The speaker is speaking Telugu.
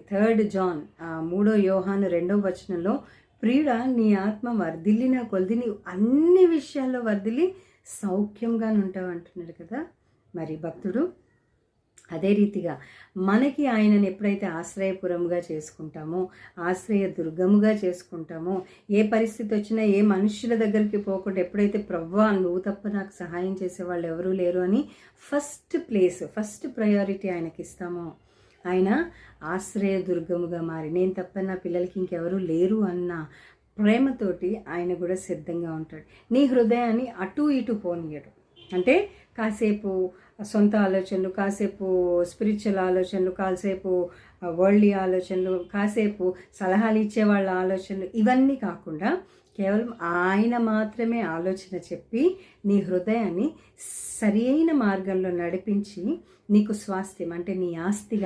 థర్డ్ జాన్ 3 యోహాను 2వ వచనంలో, ప్రియుడా నీ ఆత్మ వర్ధిల్లిన కొలిది నీవు అన్ని విషయాల్లో వర్ధిల్లి సౌఖ్యంగా ఉంటావు అంటున్నాడు కదా. మరి భక్తుడు అదే రీతిగా మనకి ఆయనను ఎప్పుడైతే ఆశ్రయపురముగా చేసుకుంటామో, ఆశ్రయ దుర్గముగా చేసుకుంటామో, ఏ పరిస్థితి వచ్చినా ఏ మనుష్యుల దగ్గరికి పోకుండా ఎప్పుడైతే ప్రవ్వా నువ్వు తప్ప నాకు సహాయం చేసేవాళ్ళు ఎవరూ లేరు అని ఫస్ట్ ప్రయారిటీ ఆయనకి ఇస్తామో, ఆయన ఆశ్రయ దుర్గముగా మారి నేను తప్ప నా పిల్లలకి ఇంకెవరూ లేరు అన్న ప్రేమతోటి ఆయన కూడా సిద్ధంగా ఉంటాడు. నీ హృదయాన్ని అటు ఇటు పోనీయడు. అంటే కాసేపు సొంత ఆలోచనలు, కాసేపు స్పిరిచువల్ ఆలోచనలు, కాసేపు వరల్డ్లీ ఆలోచనలు, కాసేపు సలహాలు ఇచ్చే వాళ్ళ ఆలోచనలు, ఇవన్నీ కాకుండా కేవలం ఆయన మాత్రమే ఆలోచన చెప్పి నీ హృదయాన్ని సరి అయిన మార్గంలో నడిపించి నీకు స్వాస్థ్యం అంటే నీ ఆస్తిగా